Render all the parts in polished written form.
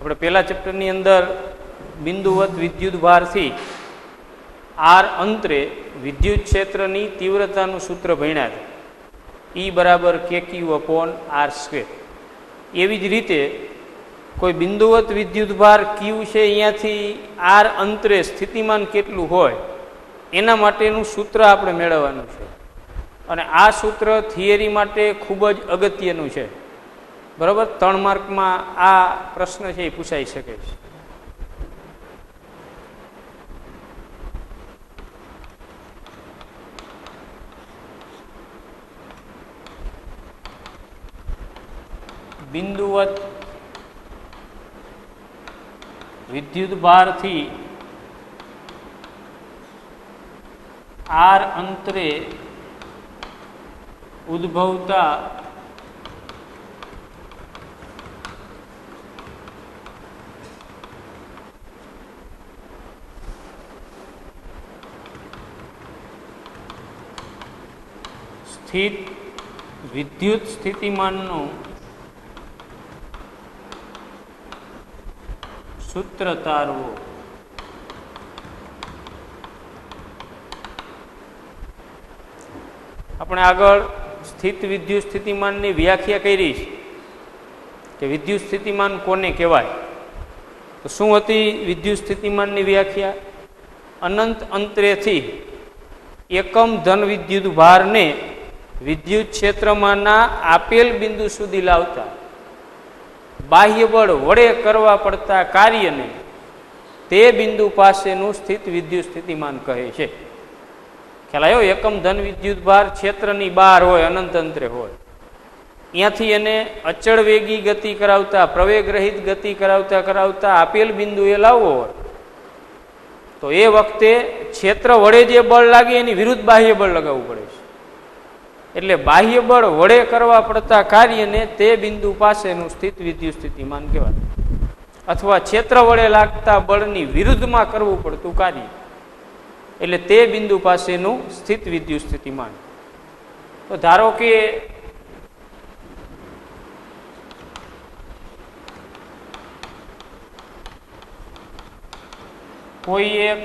આપણે પહેલા ચેપ્ટરની અંદર બિંદુવત વિદ્યુત ભારથી આર અંતરે વિદ્યુત ક્ષેત્રની તીવ્રતાનું સૂત્ર ભણ્યા E બરાબર KQ/R². એવી જ રીતે કોઈ બિંદુવત વિદ્યુત ભાર ક્યુ છે, અહીંયાથી આર અંતરે સ્થિતિમાન કેટલું હોય એના માટેનું સૂત્ર આપણે મેળવવાનું છે. અને આ સૂત્ર થિયરી માટે ખૂબ જ અગત્યનું છે. બરાબર, 3 માર્કમાં આ પ્રશ્ન છે એ પૂછાઈ શકે છે. બિંદુવત વિદ્યુત ભારથી આર અંતરે ઉદ્ભવતા સ્થિત વિદ્યુત સ્થિતિમાનનું સૂત્ર તારવો. આપણે આગળ સ્થિત વિદ્યુત સ્થિતિમાનની વ્યાખ્યા કરી છે કે વિદ્યુત સ્થિતિમાન કોને કહેવાય. તો શું હતી વિદ્યુત સ્થિતિમાનની વ્યાખ્યા? અનંત અંતરેથી એકમ ધન વિદ્યુત ભારને વિદ્યુત ક્ષેત્રમાંના આપેલ બિંદુ સુધી લાવતા બાહ્ય બળ વડે કરવા પડતા કાર્યને તે બિંદુ પાસેનું સ્થિત વિદ્યુત સ્થિતિમાન કહે છે. ખ્યાલ આવ્યો? એકમ ધન વિદ્યુત ભાર ક્ષેત્રની બહાર હોય, અનંત અંતરે હોય, ત્યાંથી એને અચળ વેગી ગતિ કરાવતા, પ્રવેગ રહિત ગતિ કરાવતા આપેલ બિંદુ એ લાવવો હોય તો એ વખતે ક્ષેત્ર વડે જે બળ લાગે એની વિરુદ્ધ બાહ્ય બળ લગાવવું પડે છે. એટલે બાહ્ય બળ વડે કરવા પડતા કાર્યને તે બિંદુ પાસેનું સ્થિત વિદ્યુત સ્થિતિમાન કહેવાય. અથવા ક્ષેત્ર વડે લાગતા બળની વિરુદ્ધમાં કરવું પડતું કાર્ય એટલે તે બિંદુ પાસેનું સ્થિત વિદ્યુત સ્થિતિમાન. તો ધારો કે કોઈ એક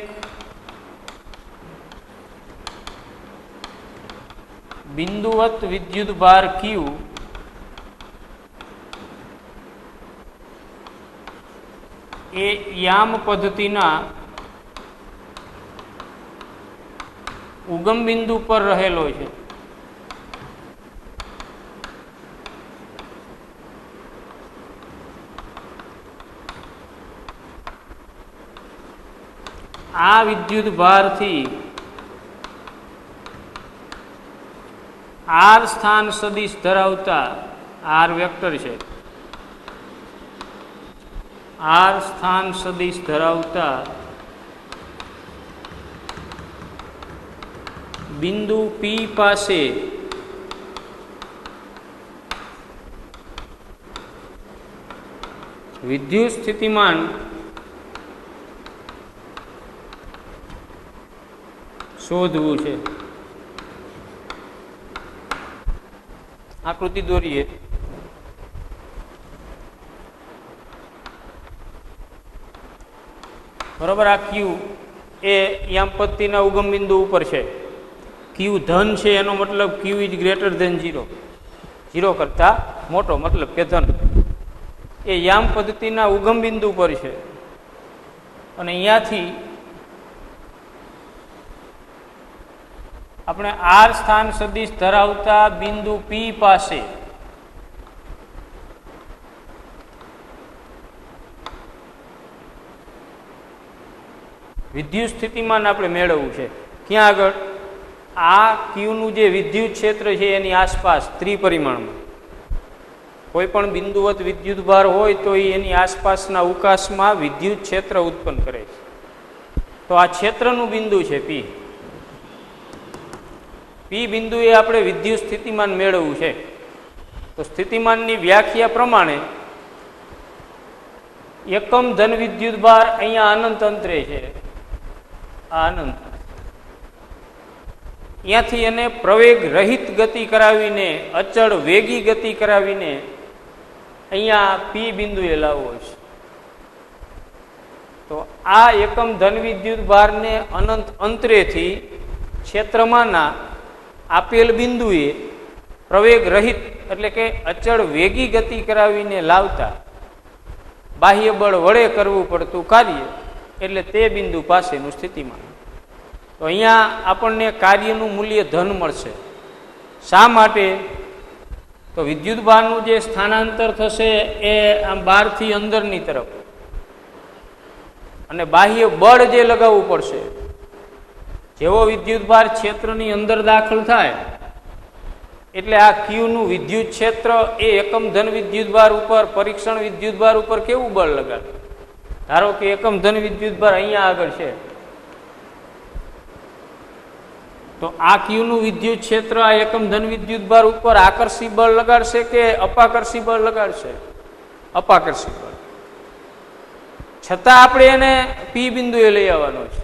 બિંદુવત વિદ્યુત ભાર ક્યુ એ યામ પદ્ધતિના ઉગમ બિંદુ પર રહેલો છે. આ વિદ્યુત ભારથી આર સ્થાન સદિશ ધરાવતા, આર વેક્ટર છે, આર સ્થાન સદિશ ધરાવતા બિંદુ પી પાસે વિદ્યુત સ્થિતિમાન શોધવું છે. આકૃતિ દોરીએ. બરોબર, આ ક્યુ એ યામ પદ્ધતિના ઉગમ બિંદુ ઉપર છે. ક્યુ ધન છે એનો મતલબ ક્યુ ઇઝ ગ્રેટર ધેન 0, 0 કરતા મોટો મતલબ કે ધન. એ યામ પદ્ધતિના ઉગમ બિંદુ પર છે અને અહીંયાથી આપણે આર સ્થાન સદિશ ધરાવતા બિંદુ પી પાસે વિદ્યુત સ્થિતિમાન આપણે મેળવવું છે. ક્યાં આગળ? આ ક્યુનું જે વિદ્યુત ક્ષેત્ર છે એની આસપાસ ત્રિપરિમાણમાં કોઈ પણ બિંદુવત વિદ્યુત ભાર હોય તો એની આસપાસના અવકાશમાં વિદ્યુત ક્ષેત્ર ઉત્પન્ન કરે છે. તો આ ક્ષેત્રનું બિંદુ છે પી. પી બિંદુએ આપણે વિદ્યુત સ્થિતિમાન મેળવવું છે. તો સ્થિતિમાનની વ્યાખ્યા પ્રમાણે એકમ ધન વિદ્યુત ભાર અહીંયા અનંત અંતરે છે, આ અનંત, ત્યાંથી એને પ્રવેગ રહિત ગતિ કરાવીને, અચળ વેગી ગતિ કરાવીને અહીંયા પી બિંદુએ લાવવો છે. તો આ એકમ ધન વિદ્યુત ભારને અનંત અંતરેથી ક્ષેત્રમાંના આપેલ બિંદુએ પ્રવેગ રહિત એટલે કે અચળ વેગી ગતિ કરાવીને લાવતા બાહ્ય બળ વડે કરવું પડતું કાર્ય એટલે તે બિંદુ પાસેનું સ્થિતિમાન. તો અહીંયા આપણને કાર્યનું મૂલ્ય ધન મળશે. શા માટે? તો વિદ્યુત ભારનું જે સ્થાનાંતર થશે એ આમ બહારથી અંદરની તરફ, અને બાહ્ય બળ જે લગાવવું પડશે, જેવો વિદ્યુત ભાર ક્ષેત્રની અંદર દાખલ થાય એટલે આ ક્યુનું વિદ્યુત ક્ષેત્ર એ એકમ ધન વિદ્યુત ભાર ઉપર, પરીક્ષણ વિદ્યુત ભાર ઉપર કેવું બળ લગાડે? ધારો કે એકમ ધન વિદ્યુત ભાર અહીંયા આગળ છે, તો આ ક્યુનું વિદ્યુત ક્ષેત્ર આ એકમ ધન વિદ્યુત ભાર ઉપર આકર્ષી બળ લગાડશે કે અપાકર્ષી બળ લગાડશે? અપાકર્ષી બળ. છતાં આપણે એને પી બિંદુએ લઈ આવવાનો છે.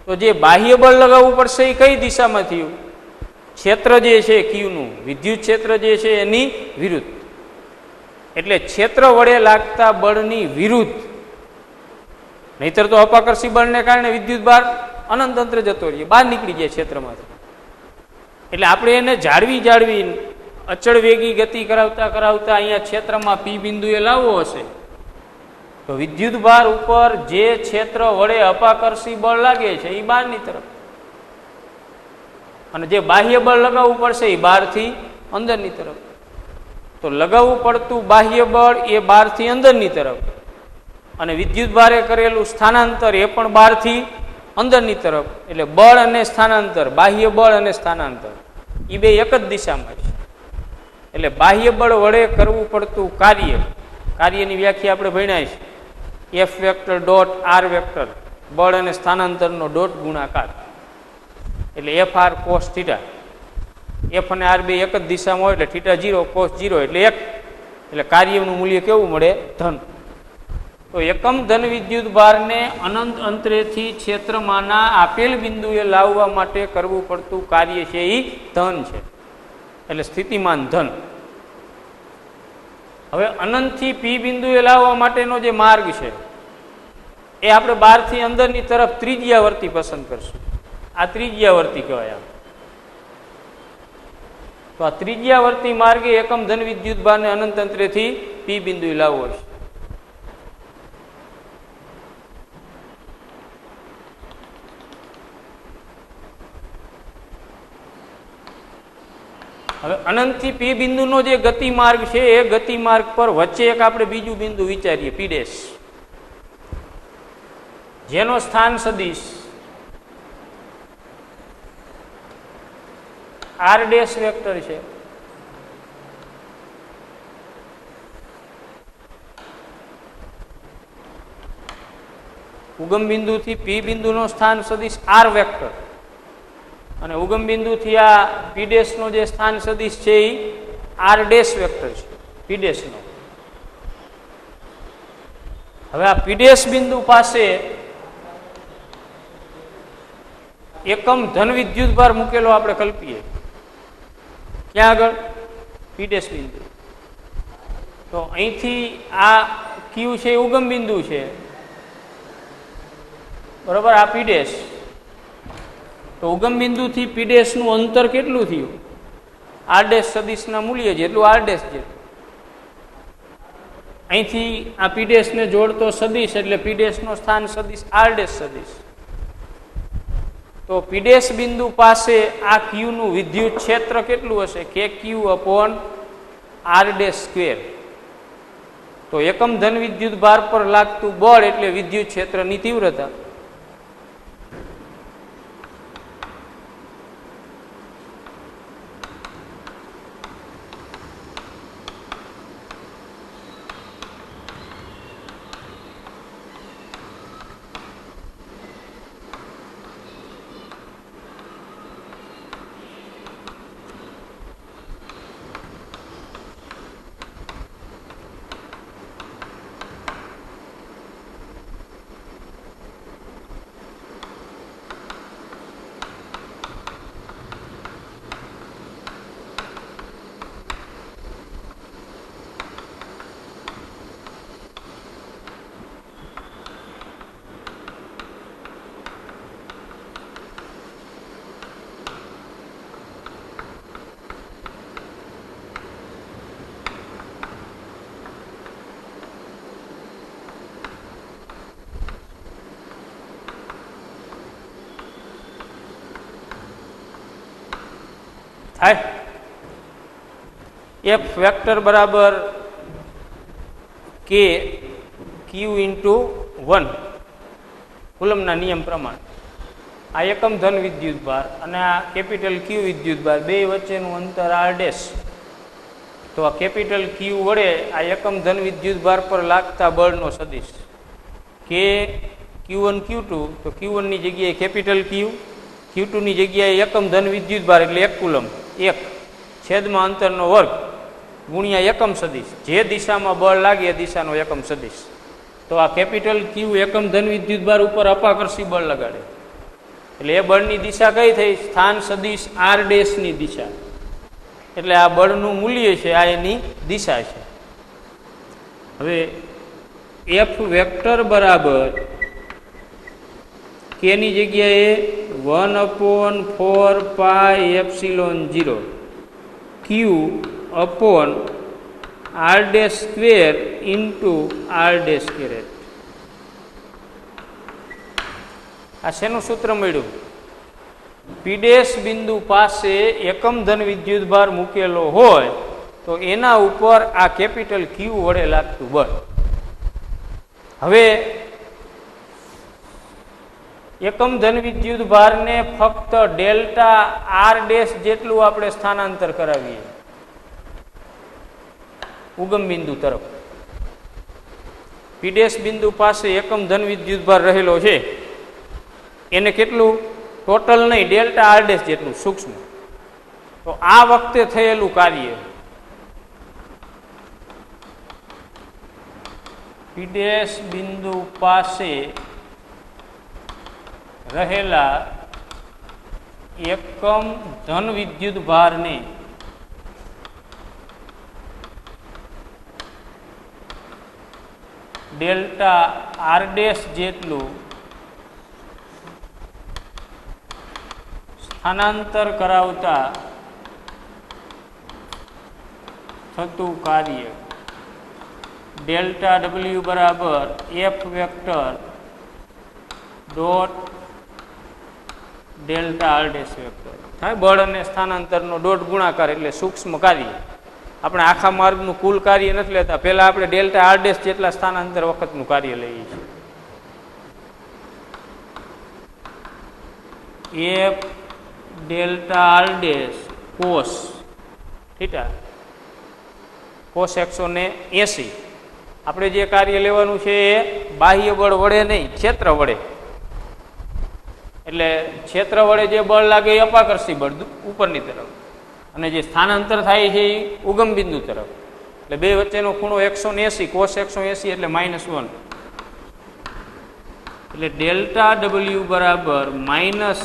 તો જે બાહ્ય બળ લગાવવું પડશે એ કઈ દિશામાં થયું? ક્ષેત્ર જે છે ક્યુનું વિદ્યુત ક્ષેત્ર જે છે એની વિરુદ્ધ. એટલે ક્ષેત્ર વડે લાગતા બળની વિરુદ્ધ. નહીતર તો અપાકર્ષી બળને કારણે વિદ્યુત ભાર અનંત અંતરે જતો રહીએ, બહાર નીકળી જાય ક્ષેત્રમાંથી. એટલે આપણે એને જાળવી અચળ વેગી ગતિ કરાવતા કરાવતા અહીંયા ક્ષેત્રમાં પી બિંદુએ લાવવો હશે તો વિદ્યુત ભાર ઉપર જે ક્ષેત્ર વડે અપાકર્ષી બળ લાગે છે એ બહારની તરફ, અને જે બાહ્ય બળ લગાવવું પડશે એ બહારથી અંદરની તરફ. તો લગાવવું પડતું બાહ્ય બળ એ બહારથી અંદરની તરફ, અને વિદ્યુત ભારે કરેલું સ્થાનાંતર એ પણ બહારથી અંદરની તરફ. એટલે બળ અને સ્થાનાંતર, બાહ્ય બળ અને સ્થાનાંતર એ બે એક જ દિશામાં છે. એટલે બાહ્ય બળ વડે કરવું પડતું કાર્યની વ્યાખ્યા આપણે ભણ્યા છે. F vector dot R vector, બળ અને સ્થાનાંતરનો ડોટ ગુણાકાર, એટલે F R cos theta. F અને આર બે એક જ દિશામાં હોય એટલે થીટા 0 કોસ 0 એટલે 1. એટલે કાર્યનું મૂલ્ય કેવું મળે? ધન. તો એકમ ધન વિદ્યુત ભારને અનંત અંતરેથી ક્ષેત્રમાંના આપેલ બિંદુએ લાવવા માટે કરવું પડતું કાર્ય છે એ ધન છે, એટલે સ્થિતિમાન ધન. હવે અનંતથી પી બિંદુએ લાવવા માટેનો જે માર્ગ છે એ આપણે બહારથી અંદરની તરફ ત્રિજ્યાવર્તી પસંદ કરશું. આ ત્રિજ્યાવર્તી કહેવાય. તો આ ત્રિજ્યાવર્તી માર્ગે એકમ ધન વિદ્યુત ભારને અનંત અંતરેથી પી બિંદુએ લાવવો છે. હવે અનંતથી પી બિંદુનો જે ગતિ માર્ગ છે એ ગતિ માર્ગ પર વચ્ચે એક આપણે બીજું બિંદુ વિચારીએ, પી ડેશ, જેનો સ્થાન સદિશ આર ડેશ વેક્ટર છે. ઉગમ બિંદુથી પી બિંદુનો સ્થાન સદિશ આર વેક્ટર, અને ઉગમ બિંદુથી આ પી ડેશનો જે સ્થાન સદિશ છે એ આર ડેશ વેક્ટર છે પી ડેશનો. હવે આ પી ડેશ બિંદુ પાસે એકમ ધન વિદ્યુત ભાર મૂકેલો આપણે કલ્પીએ. ક્યાં આગળ? પી ડેશ બિંદુ. તો અહીંથી આ ક્યુ છે એ ઉગમ બિંદુ છે, બરોબર? આ પી ડેશ. તો ઉગમ બિંદુથી પી ડેશનું અંતર કેટલું થયું? આર ડેશ સદિશના મૂલ્ય જેટલું આર ડેશ જેટલું. અહીંથી આ પી ડેશને જોડતો સદિશ એટલે પી ડેશનો સ્થાન સદિશ આર ડેશ સદિશ. તો પી ડેશ બિંદુ પાસે આ ક્યુનું વિદ્યુત ક્ષેત્ર કેટલું હશે? કે q upon r dash square. તો એકમ ધન વિદ્યુત ભાર પર લાગતું બળ એટલે વિદ્યુત ક્ષેત્રની તીવ્રતા. થાય. એફ વેક્ટર બરાબર કે ક્યુ ઇન્ટુ 1 કુલમના નિયમ પ્રમાણે. આ એકમ ધન વિદ્યુત ભાર અને આ કેપિટલ ક્યુ વિદ્યુત ભાર બે વચ્ચેનું અંતર આર ડેશ. તો આ કેપિટલ ક્યુ વડે આ એકમ ધન વિદ્યુત ભાર પર લાગતા બળનો સદિશ કે Q1 Q2, તો Q1 ની જગ્યાએ કેપિટલ ક્યુ, Q2 ની જગ્યાએ એકમ ધન વિદ્યુત ભાર એટલે 1 કુલમ, 1 છેદમાં અંતરનો વર્ગ ગુણ્યા એકમ સદિશ, જે દિશામાં બળ લાગે એ દિશાનો એકમ સદિશ. તો આ કેપિટલ ક્યુ એકમ ધન વિદ્યુત ભાર ઉપર અપાકર્ષી બળ લગાડે એટલે એ બળની દિશા કઈ થઈ? સ્થાન સદિશ આર ડેશની દિશા. એટલે આ બળનું મૂલ્ય છે આ એની દિશા છે. હવે એફ વેક્ટર બરાબર કે ની જગ્યાએ 1/4πε0 q upon r dash square into r dash caret. આ શેનું સૂત્ર મળ્યું? પીડેશ બિંદુ પાસે એકમ ધન વિદ્યુત ભાર મૂકેલો હોય તો એના ઉપર આ કેપિટલ ક્યુ વડે લાગતું બળ. હવે એકમ ધન વિદ્યુત ભારને ફક્ત ડેલ્ટા આર ડેશ જેટલું આપણે સ્થાનાંતર કરાવીએ ઉગમ બિંદુ તરફ. પીડેશ બિંદુ પાસે એકમ ધન વિદ્યુત ભાર રહેલો છે એને કેટલું? ટોટલ નહીં, ડેલ્ટા આર ડેશ જેટલું સૂક્ષ્મ. તો આ વખતે થયેલું કાર્ય પીડેશ બિંદુ પાસે રહેલા એકમ ધન વિદ્યુત ભારને ડેલ્ટા આર ડેશ જેટલું સ્થાનાંતર કરાવતા થતું કાર્ય ડેલ્ટા ડબલ્યુ બરાબર F vector dot delta R dash vector થાય. બળ અને સ્થાનાંતરનો ડોટ ગુણાકાર એટલે સૂક્ષ્મ કાર્ય. આપણે આખા માર્ગનું કુલ કાર્ય નથી લેતા, પહેલા આપણે ડેલ્ટા આર ડેશ જેટલા સ્થાનાંતર વખતનું કાર્ય લઈએ છીએ. F delta R dash cos theta cos 180. આપણે જે કાર્ય લેવાનું છે એ બાહ્ય બળ વડે નહીં, ક્ષેત્ર વડે. એટલે ક્ષેત્ર વડે જે બળ લાગે એ અપાકર્ષી બળ ઉપરની તરફ, અને જે સ્થાનાંતર થાય છે એ ઉગમ બિંદુ તરફ. એટલે બે વચ્ચેનો ખૂણો 180, કોસ 180 એટલે -1. એટલે ડેલ્ટા ડબલ્યુ બરાબર minus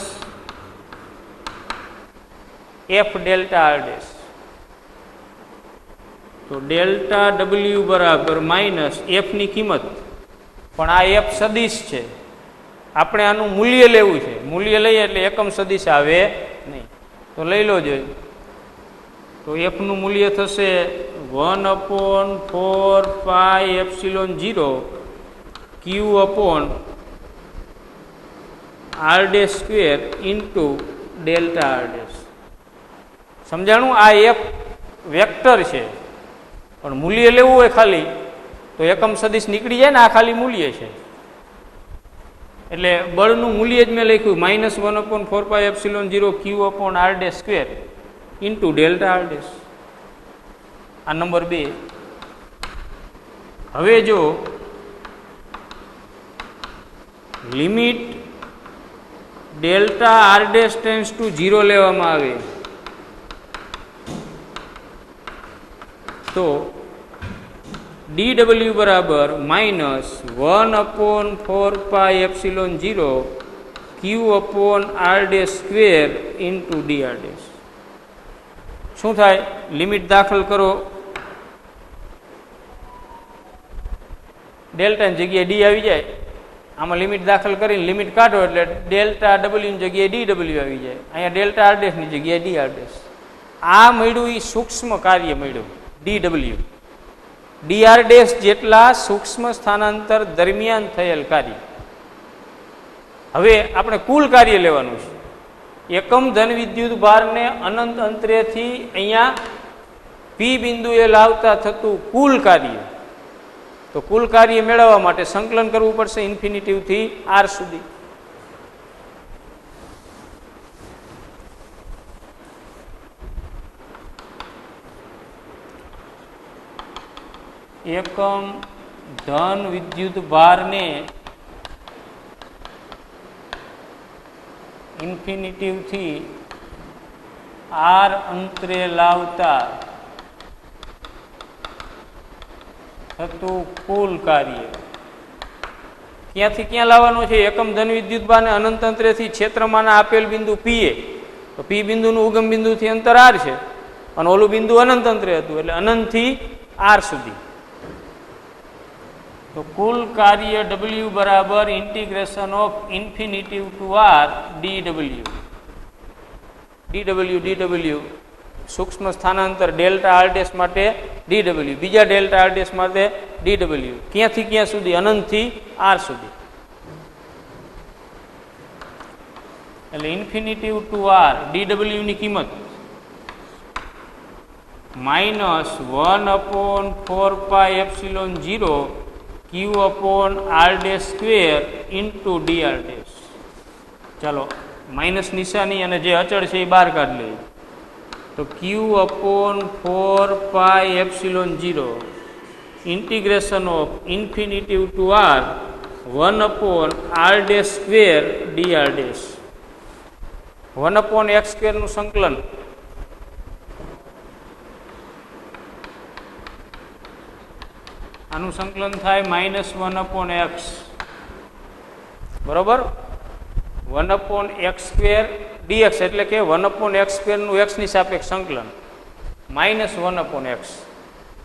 F delta R dash. તો ડેલ્ટા ડબલ્યુ બરાબર માઇનસ એફ ની કિંમત, પણ આ એફ સદિશ છે, આપણે આનું મૂલ્ય લેવું છે. મૂલ્ય લઈએ એટલે એકમ સદિશ આવે નહીં, તો લઈ લો જોઈએ. તો એફ નું મૂલ્ય થશે 1/4πε0 q upon r dash square into delta R dash. સમજાણું? આ એફ વેક્ટર છે, પણ મૂલ્ય લેવું હોય ખાલી તો એકમ સદિશ નીકળી જાય ને, આ ખાલી મૂલ્ય છે. એટલે બળનું મૂલ્ય જ મેં લખ્યું -1/4πε0 q upon r dash square into delta R dash. આ નંબર 2. હવે જો limit delta R dash tends to 0 લેવામાં આવે તો dw બરાબર -1/4πε0 q upon r dash square into d R dash. શું થાય? લિમિટ દાખલ કરો, ડેલ્ટાની જગ્યાએ ડી આવી જાય. આમાં લિમિટ દાખલ કરીને લિમિટ કાઢો એટલે ડેલ્ટા ડબલ્યુની જગ્યાએ ડી ડબલ્યુ આવી જાય. અહીંયા ડેલ્ટા આર ડેશની જગ્યાએ ડી આર ડેશ. આ મળ્યું એ સૂક્ષ્મ કાર્ય મળ્યું D W. D R dash જેટલા સૂક્ષ્મ સ્થાનાંતર દરમિયાન થયેલ કાર્ય. હવે આપણે કુલ કાર્ય લેવાનું છે. એકમ ધન વિદ્યુત ભારને અનંત અંતરેથી અહીંયા પી બિંદુએ લાવતા થતું કુલ કાર્ય, તો કુલ કાર્ય મેળવવા માટે સંકલન કરવું પડશે ઇન્ફિનિટીવથી આર સુધી. એકમ ધન વિદ્યુત ભારને ઇન્ફિનિટીવથી આર અંતરે લાવતા થતું કુલ કાર્ય ક્યાંથી ક્યાં લાવવાનું છે? એકમ ધન વિદ્યુત ભારને અનંત અંતરેથી ક્ષેત્રમાંના આપેલ બિંદુ પી એ, તો પી બિંદુનું ઉગમ બિંદુથી અંતર આર છે અને ઓલું બિંદુ અનંત અંતરે હતું એટલે અનંતથી આર સુધી. તો કુલ કાર્ય W બરાબર integration of infinitive to R dw. dw સૂક્ષ્મ સ્થાનાંતર ડેલ્ટા આર ડેશ માટે dw, બીજા ડેલ્ટા આર ડેશ માટે dw. ક્યાંથી ક્યાં સુધી? અનંતથી આર સુધી. એટલે ઇન્ફિનિટિવ ટુ આર dw ની કિંમત -1/4πε0 q/r² ઇન્ટુ dr ડેશ. ચાલો માઇનસ નિશાની અને જે અચળ છે એ બહાર કાઢ લઈએ. તો q/4πε0 integration of infinitive to R 1/r² dr dash. 1/x² નું સંકલન આનું સંકલન થાય -1/x, બરોબર. 1/x² dx એટલે કે 1/x² નું x ની સાપેક્ષ સંકલન -1/x.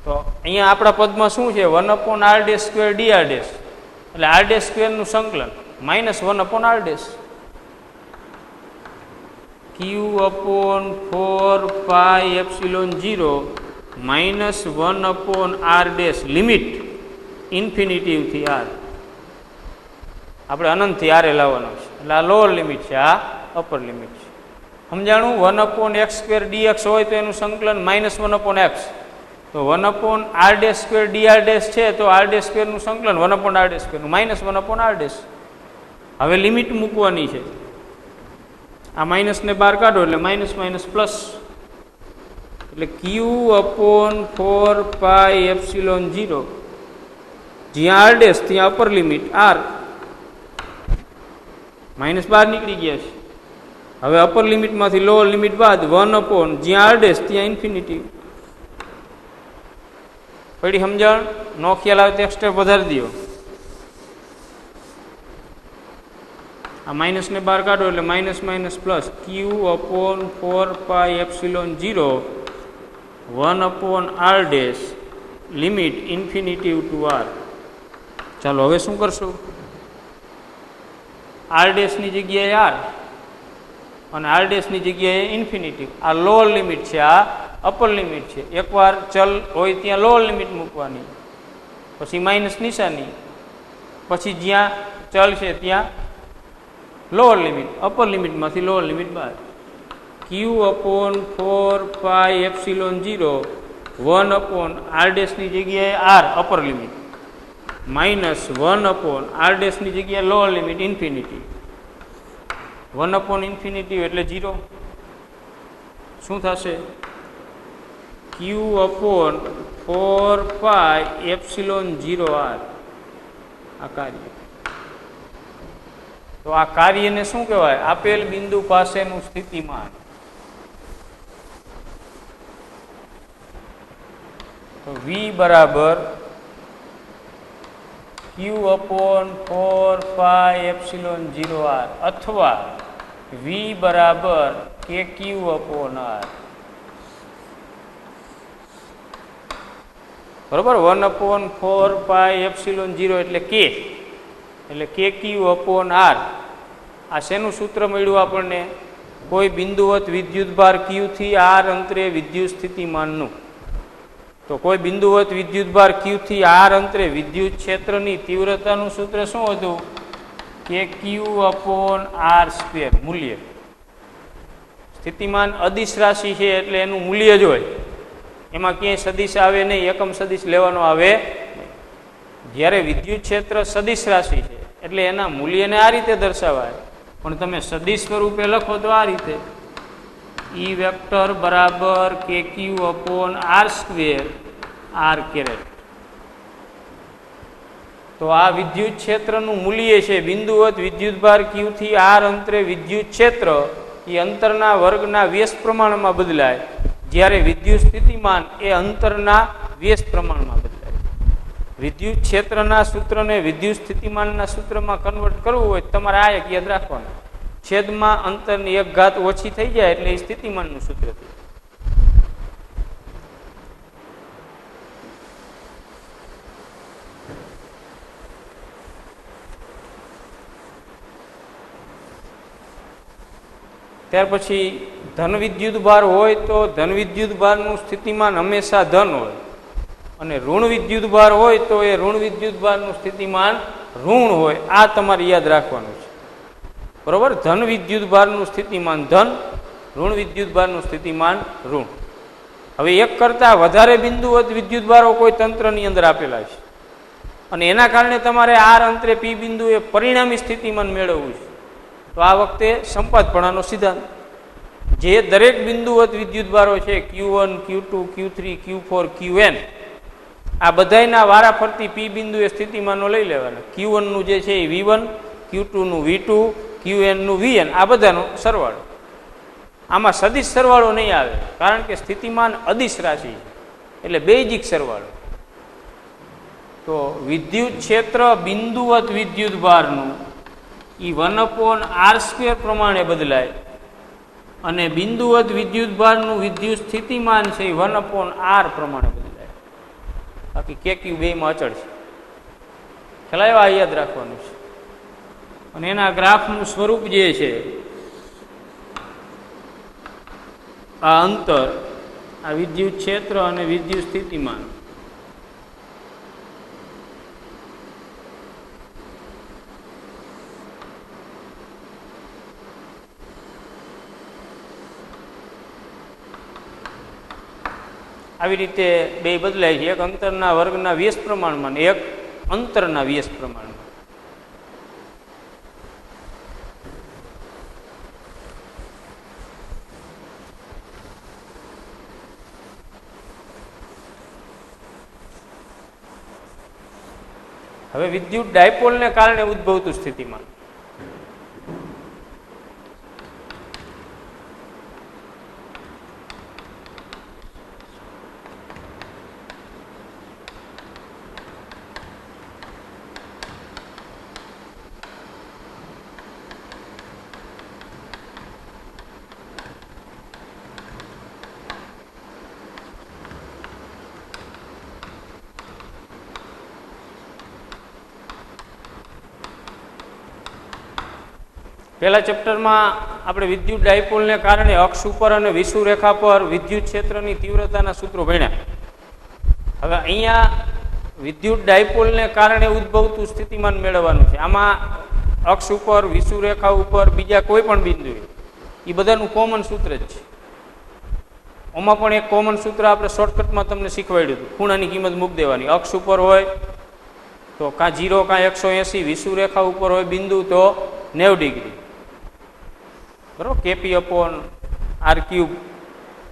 તો અહીંયા આપણા પદમાં શું છે? 1/r² dr ડેશ એટલે r² નું સંકલન -1/r. q/4πε0 -1/r limit infinitive થી આર. આપણે અનંતથી આરે લાવવાનો છે એટલે આ લોઅર લિમિટ છે, આ અપર લિમિટ છે. સમજાણું? 1/x² dx હોય તો એનું સંકલન -1/x, તો 1/r² dr ડેશ છે તો r² નું સંકલન 1/r² નું -1/r. હવે લિમિટ મૂકવાની છે. આ માઇનસને બહાર કાઢો એટલે માઇનસ માઇનસ પ્લસ, એટલે q/4πε0 જ્યાં r ડેશ ત્યાં અપર લિમિટ r, માઇનસ બહાર નીકળી ગયા છે. હવે અપર લિમિટમાંથી લોઅર લિમિટ બાદ 1/ જ્યાં r ડેશ ત્યાં ઇન્ફિનિટી. પડી સમજણ? નો ખ્યાલ આવે તો એક સ્ટેપ વધારી દો. આ માઇનસને બહાર કાઢો એટલે minus minus plus q/4πε0 1/r dash limit infinitive to R. ચાલો હવે શું કરશું? આર ડેશની જગ્યાએ આર અને આર ડેશની જગ્યાએ ઇન્ફિનિટિવ. આ લોઅર લિમિટ છે, આ અપર લિમિટ છે. એકવાર ચલ હોય ત્યાં લોઅર લિમિટ મૂકવાની, પછી માઇનસ નિશાની, પછી જ્યાં ચલ છે ત્યાં લોઅર લિમિટ, અપર લિમિટમાંથી લોઅર લિમિટ બાદ. q/4πε0 1/r ડેશની જગ્યાએ આર અપર લિમિટ -1/r ડેશની જગ્યાએ લોઅર લિમિટ ઇન્ફિનિટી. 1/∞ એટલે 0. શું થશે? q/4πε0r આ કાર્ય. તો આ કાર્યને શું કહેવાય? આપેલ બિંદુ પાસેનું સ્થિતિમાન. તો v બરાબર q/4πε0r અથવા v બરાબર kq/r. બરોબર? 1/4πε0 એટલે k, એટલે kq/r. આ શેનું સૂત્ર મળ્યું આપણને? કોઈ બિંદુવત વિદ્યુતભાર q થી r અંતરે વિદ્યુત સ્થિતિમાનનું. તો કોઈ બિંદુવત વિદ્યુતભાર q થી r અંતરે વિદ્યુત ક્ષેત્રની તીવ્રતાનું સૂત્ર શું હતું? kq/r² મૂલ્ય. સ્થિતિમાન અદિશ રાશિ છે એટલે એનું મૂલ્ય જ હોય, એમાં ક્યાંય સદિશ આવે નહીં, એકમ સદિશ લેવાનો આવે નહીં. જ્યારે વિદ્યુત ક્ષેત્ર સદિશ રાશિ છે એટલે એના મૂલ્યને આ રીતે દર્શાવાય, પણ તમે સદિશ સ્વરૂપે લખો તો આ રીતે ઈ વેક્ટર બરાબર k q upon R square r caret. તો આ વિદ્યુત ક્ષેત્રનું મૂલ્ય છે બિંદુવત વિદ્યુતભાર ક્યુ થી આર અંતરે વિદ્યુત ક્ષેત્ર એ અંતરના વર્ગના વ્યસ્ત પ્રમાણમાં બદલાય, જ્યારે વિદ્યુત સ્થિતિમાન એ અંતરના વ્યસ્ત પ્રમાણમાં બદલાય. વિદ્યુત ક્ષેત્રના સૂત્રને વિદ્યુત સ્થિતિમાનના સૂત્રમાં કન્વર્ટ કરવું હોય તમારે આ એક યાદ રાખવાનું, છેદમાં અંતરની એક ઘાત ઓછી થઈ જાય એટલે એ સ્થિતિમાનનું સૂત્ર થયું. ત્યાર પછી ધન વિદ્યુત ભાર હોય તો ધન વિદ્યુત ભારનું સ્થિતિમાન હંમેશા ધન હોય, અને ઋણ વિદ્યુત ભાર હોય તો એ ઋણ વિદ્યુત ભારનું સ્થિતિમાન ઋણ હોય. આ તમારે યાદ રાખવાનું છે, બરોબર. ધન વિદ્યુત ભારનું સ્થિતિમાન ધન, ઋણ વિદ્યુત ભારનું સ્થિતિમાન ઋણ. હવે એક કરતાં વધારે બિંદુવત વિદ્યુત ભારો કોઈ તંત્રની અંદર આપેલા છે અને એના કારણે તમારે આર અંતરે પી બિંદુએ પરિણામી સ્થિતિમાન મેળવવું છે. તો આ વખતે સંપાતપણાનો સિદ્ધાંત, જે દરેક બિંદુવત વિદ્યુત ભારો છે Q1, Q2, Q3, Q4, Qn, આ બધાયના વારા ફરતી પી બિંદુએ સ્થિતિમાનો લઈ લેવાના. Q1 નું જે છે એ V1, Q2 નું V2, Qn નું Vn, આ બધાનો સરવાળો. આમાં સદિશ સરવાળો નહીં આવે, કારણ કે સ્થિતિમાન અદિશ રાશિ છે એટલે બેઝિક સરવાળો. તો વિદ્યુત ક્ષેત્ર બિંદુવત વિદ્યુત ભારનું એ 1/r² પ્રમાણે બદલાય, અને બિંદુવત વિદ્યુત ભારનું વિદ્યુત સ્થિતિમાન છે એ 1/r પ્રમાણે બદલાય. બાકી KQ બેમાં અચળ છે. ખ્યાલ આવ્યો? આ યાદ રાખવાનું છે. અને એના ગ્રાફનું સ્વરૂપ જે છે, આ અંતર, આ વિદ્યુત ક્ષેત્ર અને વિદ્યુત સ્થિતિમાન, આવી રીતે બે બદલાય છે. એક અંતરના વર્ગના વ્યસ્ત પ્રમાણમાં, એક અંતરના વ્યસ્ત પ્રમાણમાં. હવે વિદ્યુત ડાયપોલને કારણે ઉદ્ભવતું સ્થિતિમાન. પહેલા ચેપ્ટરમાં આપણે વિદ્યુત ડાયપોલને કારણે અક્ષ ઉપર અને વિષુવ રેખા પર વિદ્યુત ક્ષેત્રની તીવ્રતાના સૂત્રો ભણ્યા. હવે અહીંયા વિદ્યુત ડાયપોલને કારણે ઉદ્ભવતું સ્થિતિમાન મેળવવાનું છે. આમાં અક્ષ ઉપર, વિષુવ રેખા ઉપર, બીજા કોઈ પણ બિંદુએ એ બધાનું કોમન સૂત્ર જ છે. આમાં પણ એક કોમન સૂત્ર આપણે શોર્ટકટમાં તમને શીખવાડ્યું હતું. ખૂણાની કિંમત મૂકી દેવાની. અક્ષ ઉપર હોય તો કાં 0 કાં 180, વિષુવ રેખા ઉપર હોય બિંદુ તો 90 ડિગ્રી, બરાબર. KP/r³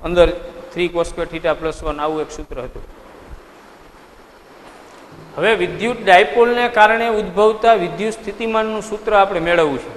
અંદર 3 cos² θ +1, આવું એક સૂત્ર હતું. હવે વિદ્યુત ડાયપોલને કારણે ઉદ્ભવતા વિદ્યુત સ્થિતિમાનનું સૂત્ર આપણે મેળવવું છે.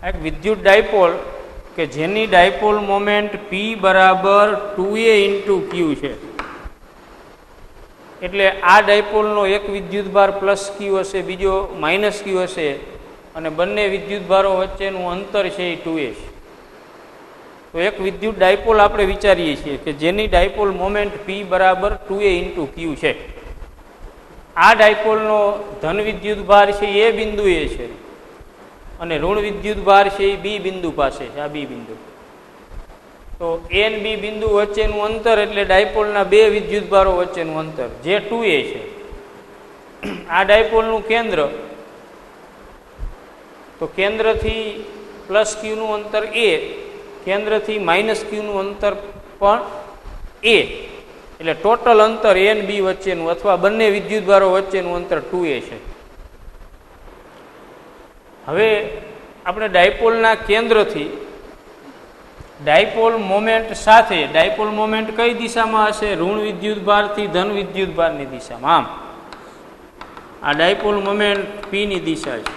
એક વિદ્યુત ડાયપોલ કે જેની ડાયપોલ મોમેન્ટ P બરાબર 2a ઇન્ટુ ક્યુ છે. એટલે આ ડાયપોલનો એક વિદ્યુતભાર પ્લસ ક્યુ હશે, બીજો માઇનસ ક્યુ હશે, અને બંને વિદ્યુતભારો વચ્ચેનું અંતર છે એ 2a છે. તો એક વિદ્યુત ડાયપોલ આપણે વિચારીએ છીએ કે જેની ડાયપોલ મોમેન્ટ P બરાબર 2a ઇન્ટુ ક્યુ છે. આ ડાયપોલનો ધન વિદ્યુતભાર છે એ બિંદુએ છે અને ઋણ વિદ્યુતભાર છે એ બી બિંદુ પાસે છે, આ બી બિંદુ. તો એ અને બી બિંદુ વચ્ચેનું અંતર એટલે ડાયપોલના બે વિદ્યુતભારો વચ્ચેનું અંતર જે 2a છે. આ ડાયપોલનું કેન્દ્ર, તો કેન્દ્રથી પ્લસ ક્યુનું અંતર a, કેન્દ્રથી માઇનસ ક્યુનું અંતર પણ a, એટલે ટોટલ અંતર એ અને બી વચ્ચેનું અથવા બંને વિદ્યુતભારો વચ્ચેનું અંતર 2a છે. હવે આપણે ડાયપોલના કેન્દ્રથી ડાયપોલ મોમેન્ટ સાથે, ડાયપોલ મોમેન્ટ કઈ દિશામાં હશે? ઋણ વિદ્યુતભારથી ધન વિદ્યુતભારની દિશામાં. આમ આ ડાયપોલ મોમેન્ટ P ની દિશા છે.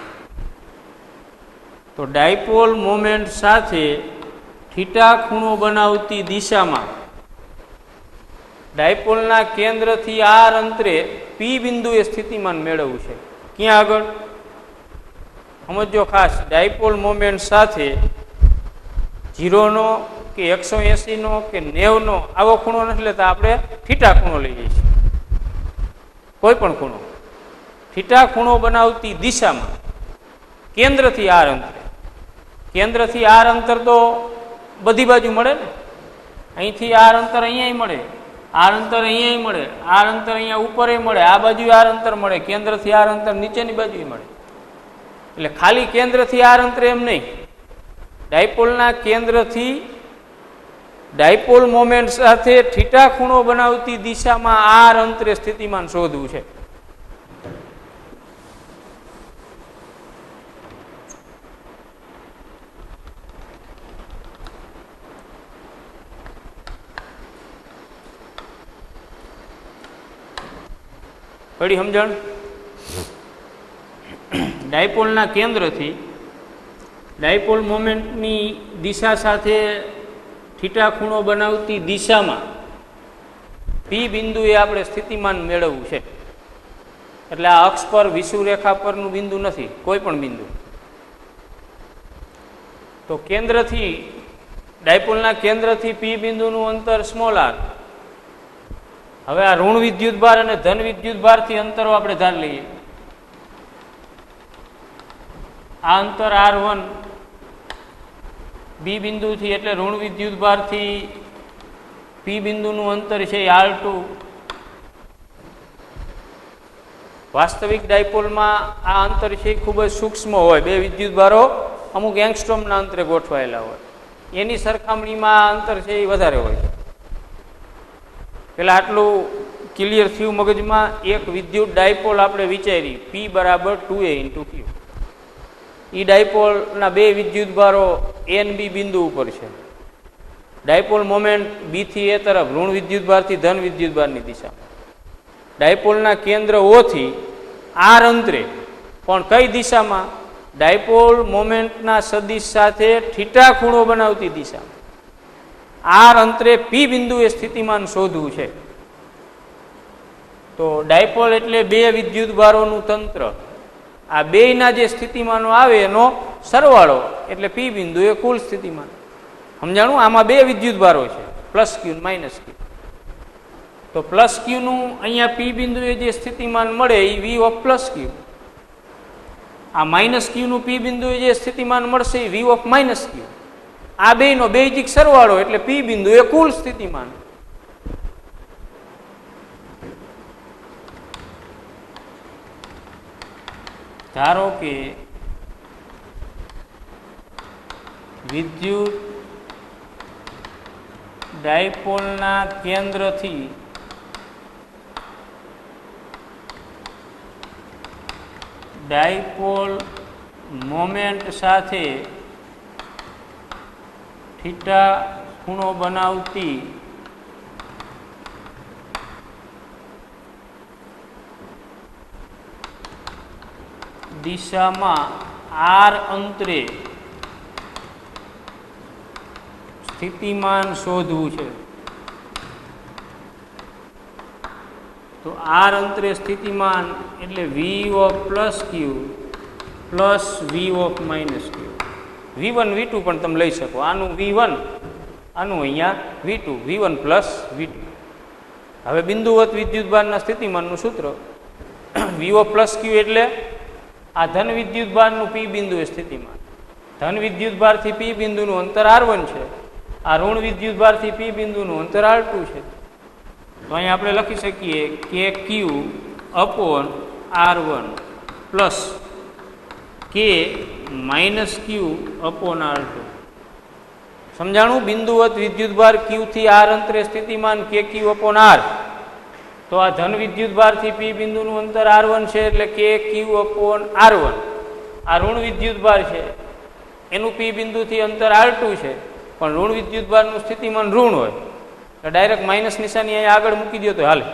તો ડાયપોલ મોમેન્ટ સાથે થીટા ખૂણો બનાવતી દિશામાં ડાયપોલના કેન્દ્રથી r અંતરે P બિંદુએ સ્થિતિમાન મેળવવું છે. ક્યાં આગળ? સમજો ખાસ, ડાયપોલ મોમેન્ટ સાથે 0નો કે 180નો કે 90નો આવો ખૂણો નથી લેતા, આપણે થીટા ખૂણો લઈએ છીએ. કોઈ પણ ખૂણો, થીટા ખૂણો બનાવતી દિશામાં કેન્દ્રથી r અંતરે, કેન્દ્રથી r અંતર તો બધી બાજુ મળે ને. અહીંથી r અંતર અહીંયા મળે, r અંતર અહીંયા મળે, r અંતર અહીંયા ઉપર મળે, આ બાજુ r અંતર મળે, કેન્દ્રથી r અંતર નીચેની બાજુ મળે. એટલે ખાલી કેન્દ્રથી r અંતરે એમ નહીં, ડાયપોલના કેન્દ્રથી ડાયપોલ મોમેન્ટ સાથે થીટા ખૂણો બનાવતી દિશામાં r અંતરે સ્થિતિમાન શોધવું છે. પડી સમજણ? ડાયપોલના કેન્દ્રથી ડાયપોલ મોમેન્ટની દિશા સાથે થીટા ખૂણો બનાવતી દિશામાં P બિંદુએ આપણે સ્થિતિમાન મેળવવું છે. એટલે આ અક્ષ પર વિષુવરેખા પરનું બિંદુ નથી, કોઈ પણ બિંદુ. તો કેન્દ્રથી, ડાયપોલના કેન્દ્રથી P બિંદુનું અંતર સ્મોલ r. હવે આ ઋણ વિદ્યુતભાર અને ધન વિદ્યુતભારથી અંતરો આપણે ધાર લઈએ. આ અંતર r1 બી બિંદુથી, એટલે ઋણ વિદ્યુતભારથી P બિંદુનું અંતર છે r2. વાસ્તવિક ડાયપોલમાં આ અંતર છે ખૂબ જ સૂક્ષ્મ હોય, બે વિદ્યુતભારો અમુક એંગસ્ટ્રોમના અંતરે ગોઠવાયેલા હોય. એની સરખામણીમાં આ અંતર છે એ વધારે હોય. પેલા આટલું ક્લિયર થયું મગજમાં. એક વિદ્યુત ડાયપોલ આપણે વિચારી P બરાબર 2a ઇન્ટુ ક્યુ. એ ડાયપોલના બે વિદ્યુતભારો એ અને બી બિંદુ ઉપર છે. ડાયપોલ મોમેન્ટ બી થી એ તરફ, ઋણ વિદ્યુતભારથી ધન વિદ્યુતભારની દિશામાં. ડાયપોલના કેન્દ્ર O થી r અંતરે, પણ કઈ દિશામાં? ડાયપોલ મોમેન્ટના સદિશ સાથે થીટા ખૂણો બનાવતી દિશામાં r અંતરે P બિંદુએ સ્થિતિમાન શોધવું છે. તો ડાયપોલ એટલે બે વિદ્યુતભારોનું તંત્ર. આ બેયના જે સ્થિતિમાનો આવે એનો સરવાળો એટલે P બિંદુ એ કુલ સ્થિતિમાન. સમજાણું? આમાં બે વિદ્યુતભારો છે, પ્લસ ક્યુ માઇનસ ક્યુ. તો પ્લસ ક્યુનું અહીંયા P બિંદુએ જે સ્થિતિમાન મળે એ V ઓફ પ્લસ ક્યુ. આ માઇનસ ક્યુનું P બિંદુએ જે સ્થિતિમાન મળશે એ V ઓફ માઇનસ ક્યુ. આ બેયનો બેઝિક સરવાળો એટલે P બિંદુ એ કુલ સ્થિતિમાન. ધારો કે વિદ્યુત ડાયપોલના કેન્દ્રથી ડાયપોલ મોમેન્ટ સાથે થીટા ખૂણો બનાવતી દિશામાં r અંતરે સ્થિતિમાન શોધવું છે, તો આર અંતરે સ્થિતિમાન એટલે V of plus Q plus V of minus Q. V1 V2 પણ તમે લઈ શકો. આનું V1, આનું અહીંયા V2, V1 પ્લસ V2. હવે બિંદુવત વિદ્યુતભારના સ્થિતિમાનનું સૂત્ર V ઓફ પ્લસ ક્યુ એટલે આ ધન વિદ્યુતભારનું P બિંદુ એ સ્થિતિમાન. ધન વિદ્યુતભારથી P બિંદુનું અંતર R1 છે. આ ઋણ વિદ્યુતભારથી P બિંદુનું અંતર R2 છે. તો અહીંયા આપણે લખી શકીએ કે ક્યુ અપોન R1 પ્લસ કે માઇનસ ક્યુ અપોન R2. સમજાણું? બિંદુવત વિદ્યુતભાર ક્યુ થી આર અંતરે સ્થિતિમાન કે ક્યુ અપોન આર. તો આ ધન વિદ્યુતભારથી P બિંદુનું અંતર R1 છે એટલે કે ક્યુ અપોન R1. આ ઋણ વિદ્યુતભાર છે એનું P બિંદુથી અંતર R2 છે, પણ ઋણ વિદ્યુતભારનું સ્થિતિમાન ઋણ હોય તો ડાયરેક્ટ માઇનસ નિશાની અહીંયા આગળ મૂકી દો તો હાલે.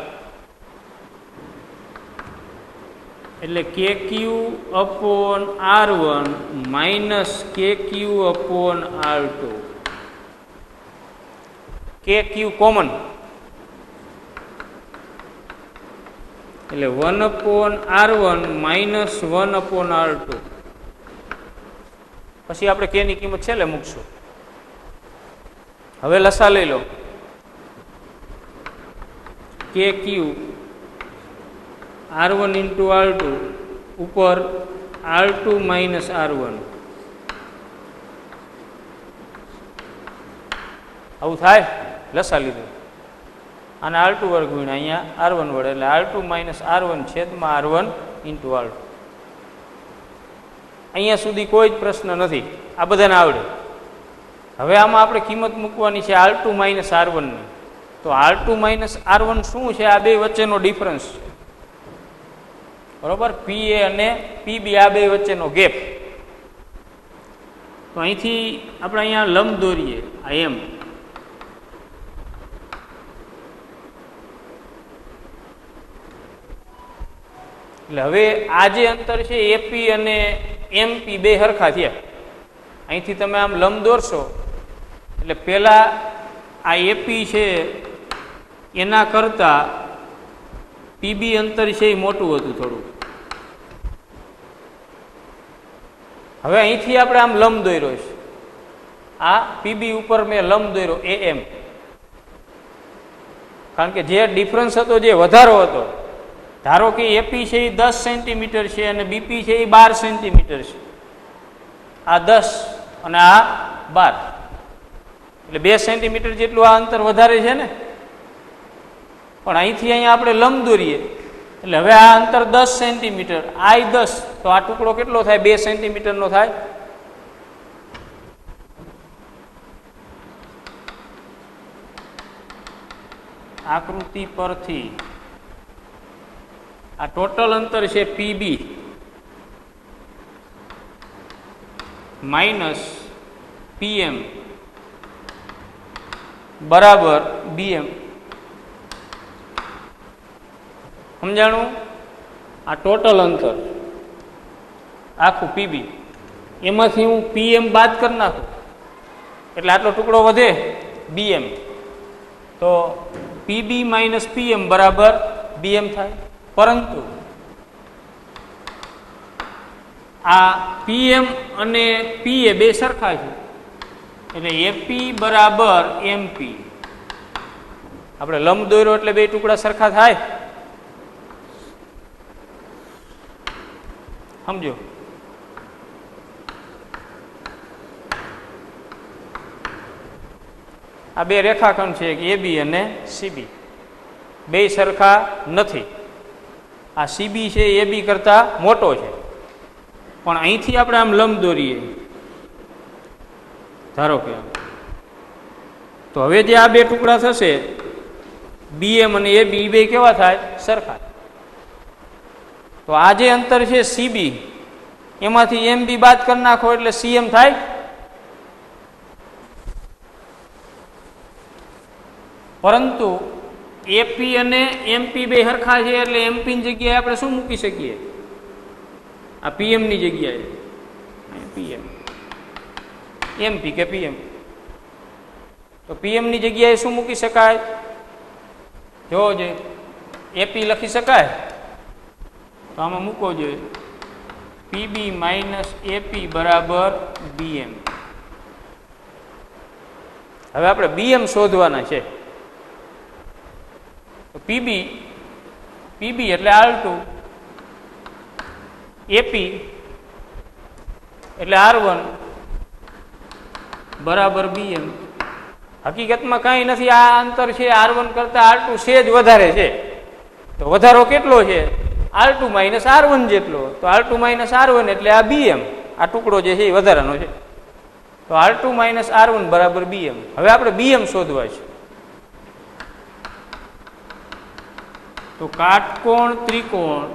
એટલે કે ક્યુ અપોન R1 માઇનસ કે ક્યુ અપોન R2. કે ક્યુ કોમન એટલે 1 upon R1 minus 1 upon R2. પછી આપણે કે ની કિંમત છેલ્લે મૂકશું. હવે લસા લઈ લો. કે ક્યુ R1 ઇન્ટુ R2 ઉપર R2 માઇનસ R1. આવું થાય. લસા લીધું અને R2 વર્ગ ગુણ્યા અહીંયા R1 વડે એટલે R2 માઇનસ R1 છેદમાં R1 ઇન્ટુ R2. અહીંયા સુધી કોઈ જ પ્રશ્ન નથી, આ બધાને આવડે. હવે આમાં આપણે કિંમત મૂકવાની છે R2 માઇનસ R1 ની. તો R2 માઇનસ R1 શું છે? આ બે વચ્ચેનો ડિફરન્સ છે, બરોબર? PA અને PB આ બે વચ્ચેનો ગેપ. તો અહીંથી આપણે અહીંયા લંબ દોરીએ આ એમ. એટલે હવે આ જે અંતર છે AP અને MP બે હરખા થયા. અહીંથી તમે આમ લંબ દોરશો એટલે પહેલા આ AP છે એના કરતા PB અંતર છે એ મોટું હતું થોડું. હવે અહીંથી આપણે આમ લંબ દોર્યો છે, આ PB ઉપર મેં લંબ દોર્યો AM, કારણ કે જે ડિફરન્સ હતો, જે વધારો હતો, ધારો કે AP છે એ 10 સેન્ટીમીટર છે અને BP છે એ 12 સેન્ટીમીટર છે. આ 10 અને આ 12 એટલે 2 સેન્ટીમીટર જેટલું આ અંતર વધારે છે ને. પણ અહીંથી અહીંયા આપણે લંબ દોરીએ એટલે હવે આ અંતર 10 સેન્ટીમીટર, આ 10, તો આ ટુકડો કેટલો થાય? 2 સેન્ટીમીટરનો થાય. આકૃતિ પરથી આ ટોટલ અંતર છે PB માઇનસ PM બરાબર BM. સમજાણું? આ ટોટલ અંતર આખું PB, એમાંથી હું PM બાદ કરી નાખું એટલે આટલો ટુકડો વધે BM. તો PB માઇનસ PM બરાબર BM થાય. પરંતુ આ PM અને PA બે સરખા છે એટલે AP બરાબર MP. આપણે લંબ દોર્યો એટલે બે ટુકડા સરખા થાય. સમજો? આ બે રેખાખંડ છે, AB અને CB, બે સરખા નથી. આ CB છે એ AB કરતા મોટો છે, પણ અહીંથી આપણે આમ લંબ દોરીએ ધારો કે આમ, તો હવે જે આ બે ટુકડા થશે BM અને AB બે કેવા થાય? સરખા. તો આ જે અંતર છે CB એમાંથી MB બાદ કરી નાખો એટલે CM થાય. પરંતુ AP અને MP બે હરખા છે એટલે MP ની જગ્યાએ આપણે શું મૂકી શકીએ? આ PM ની જગ્યાએ PM, MP કે PM. તો પીએમની જગ્યાએ શું મૂકી શકાય? જોવો જોઈએ, એપી લખી શકાય તો આમાં મૂકવો જોઈએ પીબી માઇનસ એપી બરાબર બીએમ. હવે આપણે બીએમ શોધવાના છે. તો પીબી એટલે R2, એપી એટલે R1 બરાબર બીએમ. હકીકતમાં કાંઈ નથી, આ અંતર છે R1 કરતા R2 સેજ વધારે છે. તો વધારો કેટલો છે? R2 માઇનસ R1 જેટલો. તો R2 માઇનસ R1 એટલે આ બીએમ, આ ટુકડો જે છે એ વધારાનો છે. તો R2 માઇનસ R1 બરાબર બીએમ. હવે આપણે બીએમ શોધવા છે. તો કાટકોણ ત્રિકોણ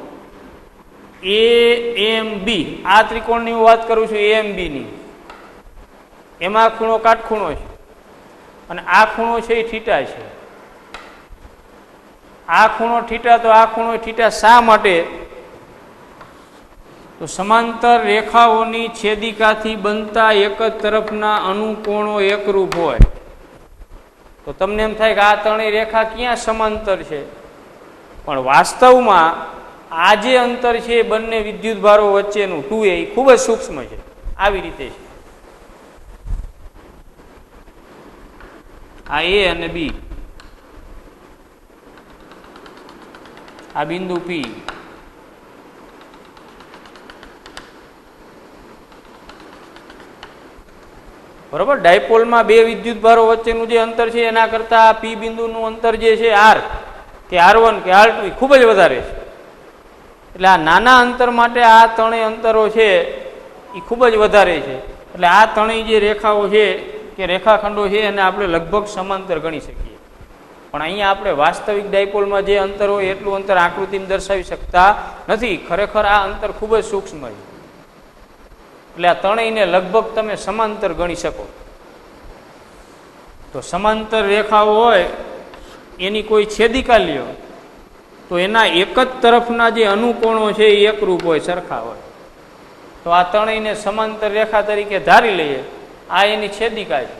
AMB, આ ત્રિકોણની હું વાત કરું છું AMB ની, એમાં ખૂણો કાટખૂણો છે અને આ ખૂણો છે એ થીટા છે. આ ખૂણો થીટા, તો આ ખૂણો થીટા શા માટે? તો સમાંતર રેખાઓની છેદિકાથી બનતા એક જ તરફના અનુકોણો એકરૂપ હોય. તો તમને એમ થાય કે આ ત્રણેય રેખા ક્યાં સમાંતર છે, પણ વાસ્તવમાં આ જે અંતર છે એ બંને વિદ્યુત ભારો વચ્ચેનું 2a એ ખૂબ જ સૂક્ષ્મ છે. આવી રીતે છે, આ A અને B, આ બિંદુ P. બરોબર, ડાયપોલમાં બે વિદ્યુત ભારો વચ્ચેનું જે અંતર છે એના કરતા P બિંદુનું અંતર જે છે R કે R1 કે R2 એ ખૂબ જ વધારે છે. એટલે આ નાના અંતર માટે આ ત્રણેય અંતરો છે એ ખૂબ જ વધારે છે. એટલે આ ત્રણેય જે રેખાઓ છે કે રેખાખંડો છે એને આપણે લગભગ સમાંતર ગણી શકીએ. પણ અહીંયા આપણે વાસ્તવિક ડાયપોલમાં જે અંતર હોય એટલું અંતર આકૃતિમાં દર્શાવી શકતા નથી. ખરેખર આ અંતર ખૂબ જ સૂક્ષ્મ છે. એટલે આ ત્રણેયને લગભગ તમે સમાંતર ગણી શકો. તો સમાંતર રેખાઓ હોય એની કોઈ છેદિકા લ્યો તો એના એક જ તરફના જે અનુકોણો છે એ એકરૂપ હોય, સરખા હોય. તો આ ત્રણેયને સમાંતર રેખા તરીકે ધારી લઈએ. આ એની છેદિકા છે.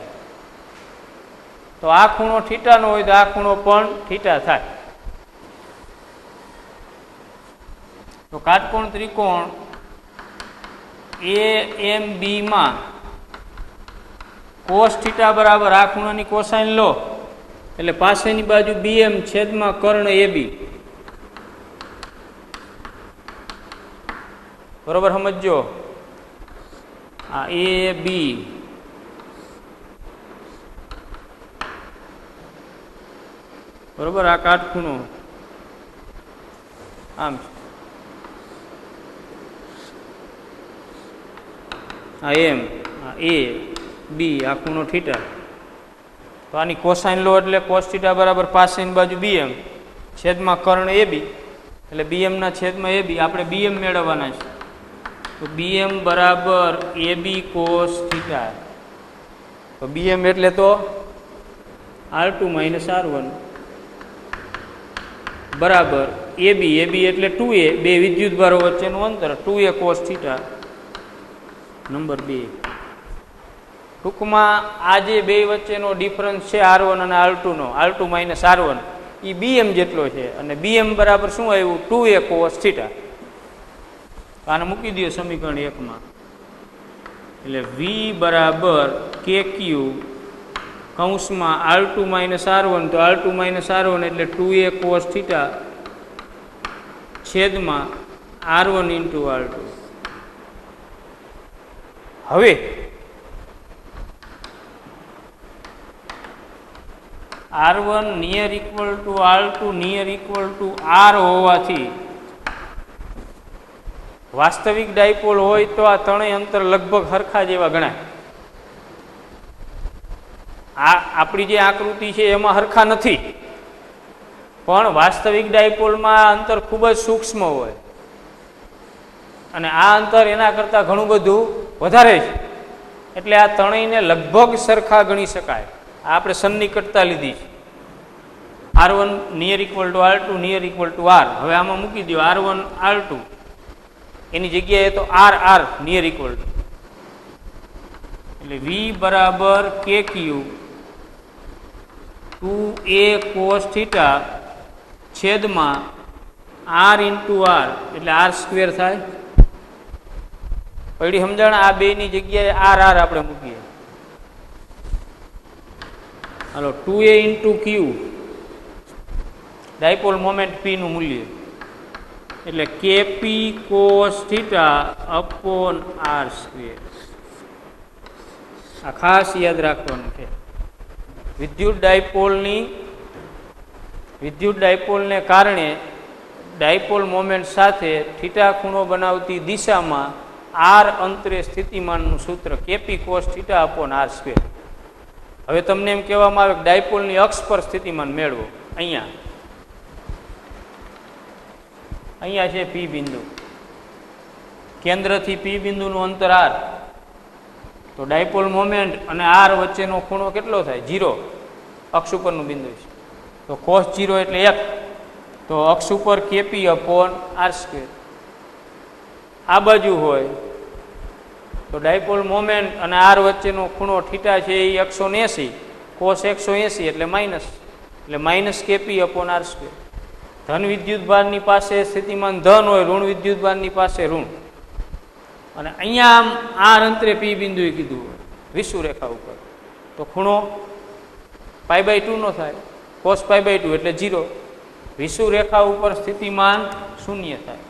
તો આ ખૂણો થીટાનો હોય તો આ ખૂણો પણ થીટા થાય. તો કાટકોણ ત્રિકોણ AMB માં કોસ થીટા બરાબર આ ખૂણાની કોસાઇન લો એટલે પાસેની બાજુ BM છેદમાં કર્ણ AB. બરોબર સમજો, આ AB બરોબર, આ કાટખૂણો આમ છે, આ M, આ AB, આ ખૂણો થીટા. તો આની કોસાઇન લો એટલે કોસ થીટા બરાબર પાસેની બાજુ BM છેદમાં કર્ણ AB. એટલે BM ના છેદમાં AB આપણે BM મેળવવાના છે. તો BM બરાબર AB કોસ થીટા. તો BM એટલે તો R2 માઇનસ R1 બરાબર AB. AB એટલે 2a, બે વિદ્યુત ભારો વચ્ચેનું અંતર 2a કોસ થીટા. નંબર 2. ટૂંકમાં આ જે બે વચ્ચેનો ડિફરન્સ છે R1 અને R2 નો, R2 માઇનસ R1, એ BM જેટલો છે. અને BM બરાબર શું આવ્યું? 2a cos theta. આને મૂકી દો સમીકરણ 1 માં. એટલે V બરાબર KQ કૌંસમાં R2 માઇનસ R1, તો R2 માઇનસ R1 એટલે 2a કોસ થીટા છેદમાં R1 ઇન્ટુ R2. હવે R1 near equal to R2 near equal to R હોવાથી વાસ્તવિક ડાયપોલ હોય તો આ ત્રણેય અંતર લગભગ સરખા જેવા ગણાય. આ આપણી જે આકૃતિ છે એમાં સરખા નથી, પણ વાસ્તવિક ડાયપોલમાં આ અંતર ખૂબ જ સૂક્ષ્મ હોય અને આ અંતર એના કરતાં ઘણું બધું વધારે છે. એટલે આ ત્રણેયને લગભગ સરખા ગણી શકાય. આ આપણે સન્નિકટતા લીધી છે. R1 near equal to R2 near equal to R. હવે આમાં મૂકી દો R1 R2, એની જગ્યાએ તો RR નિયર ઇક્વલ ટુ. એટલે V બરાબર KQ 2a cos થીટા છેદમાં r ઇન્ટુ r એટલે r સ્ક્વેર થાય. પડી સમજણ? આ બેની જગ્યાએ r r આપણે મૂકીએ. હાલો 2a into q dipole moment p નું મૂલ્ય એટલે kp cos theta upon r square. આ ખાસ યાદ રાખવાનું છે. વિદ્યુત ડાયપોલને કારણે ડાયપોલ મોમેન્ટ સાથે થીટા ખૂણો બનાવતી દિશામાં r અંતરે સ્થિતિમાનનું સૂત્ર kp cos theta upon r square. હવે તમને એમ કહેવામાં આવે કે ડાયપોલની અક્ષ પર સ્થિતિમાન મેળવો. અહીંયા છે p બિંદુ, કેન્દ્રથી p બિંદુનું અંતર r, તો ડાયપોલ મોમેન્ટ અને r વચ્ચેનો ખૂણો કેટલો થાય? 0. અક્ષ ઉપરનું બિંદુ છે તો cos 0 એટલે 1, તો અક્ષ ઉપર kp અપોન r સ્ક્વેર. આ બાજુ હોય તો ડાયપોલ મોમેન્ટ અને r વચ્ચેનો ખૂણો થીટા છે એ 180, cos 180 એટલે માઇનસ, એટલે minus kp upon r square. ધન વિદ્યુતભારની પાસે સ્થિતિમાન ધન હોય, ઋણ વિદ્યુતભારની પાસે ઋણ. અને અહીંયા આમ r અંતરે p બિંદુએ કીધું હોય વિષુવ રેખા ઉપર, તો ખૂણો π/2 નો થાય, cos π/2 એટલે 0. વિષુવ રેખા ઉપર સ્થિતિમાન 0 થાય.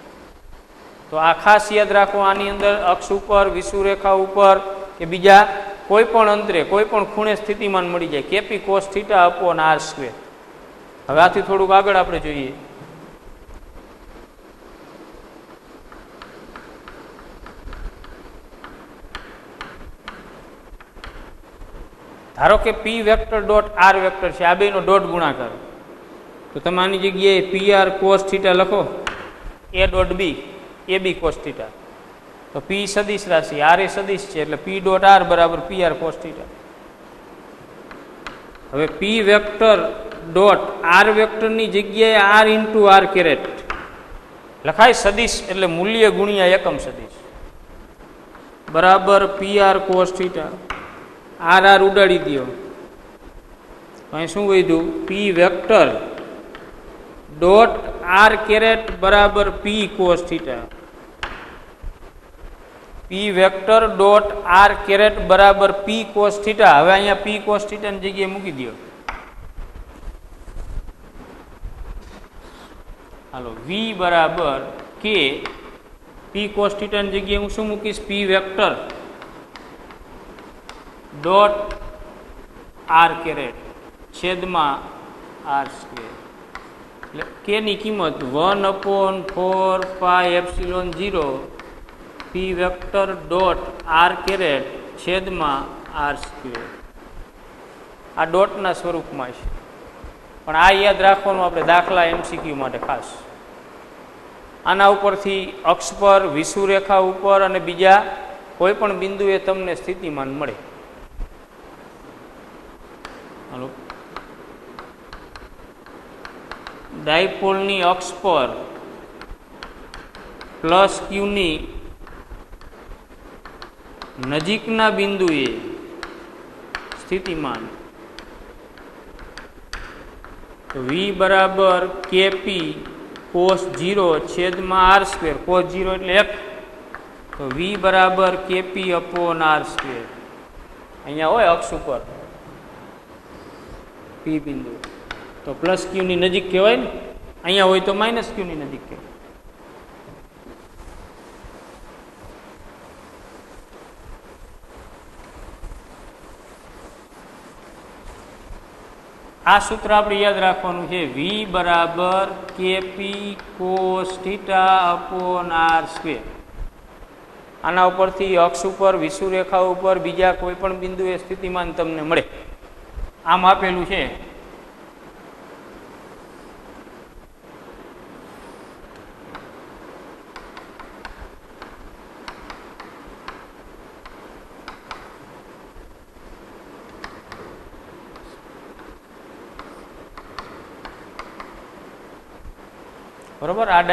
તો આ ખાસ યાદ રાખો. આની અંદર અક્ષ ઉપર, વિષુવ રેખા ઉપર કે બીજા કોઈ પણ અંતરે કોઈ પણ ખૂણે સ્થિતિમાન મળી જાય kp cos theta upon r square. હવે આથી થોડુંક આગળ આપણે જોઈએ. ધારો કે p vector dot r vector છે, આ બેનો ડોટ ગુણાકાર, તો તમે આની જગ્યાએ pr cos થીટા લખો, a dot b ab cos theta. તો p સદિશ રાશિ, r એ સદિશ છે એટલે p ડોટ r બરાબર pr cos થીટા. હવે p વેક્ટર ડોટ r વેક્ટરની જગ્યાએ r ઇન્ટુ r કેરેટ લખાય. સદિશ એટલે મૂલ્ય ગુણ્યા એકમ સદિશ બરાબર pr cos theta. r r ઉડાડી દો, અહીં શું વધ્યું? p vector dot r caret બરાબર p cos theta. p vector dot r caret બરાબર p cos થીટા. હવે અહીંયા p cos થીટાની જગ્યાએ મૂકી દો. હાલો v બરાબર k, p cos થીટાની જગ્યાએ હું શું મૂકીશ? p vector dot r caret છેદમાં r સ્ક્વેર. એટલે k ની કિંમત 1/4πε0 p vector dot r caret છેદમાં r સ્ક્વેર. આ ડોટના સ્વરૂપમાં છે, પણ આ યાદ રાખવાનું આપણે દાખલા MCQ માટે ખાસ. આના ઉપરથી અક્ષ પર, વિષુવ રેખા ઉપર અને બીજા કોઈ પણ બિંદુએ તમને સ્થિતિમાન મળે. હાલો, ડાયપોલની અક્ષ પર પ્લસ ક્યુની નજીકના બિંદુએ સ્થિતિમાન, તો v બરાબર kp cos 0 છેદમાં r સ્ક્વેર. cos 0 એટલે 1, તો v બરાબર kp અપોન r સ્ક્વેર. અહીંયા હોય અક્ષ ઉપર p બિંદુ, તો પ્લસ ક્યુની નજીક કહેવાય ને, અહીંયા હોય તો માઇનસ ક્યુની નજીક કહેવાય. આ સૂત્ર આપણે યાદ રાખવાનું છે. v બરાબર kp cos theta upon r square. આના ઉપરથી અક્ષ ઉપર, વિષુવ રેખા ઉપર બીજા કોઈ પણ બિંદુએ સ્થિતિમાન તમને મળે. આમ આપેલું છે. બરોબર, આ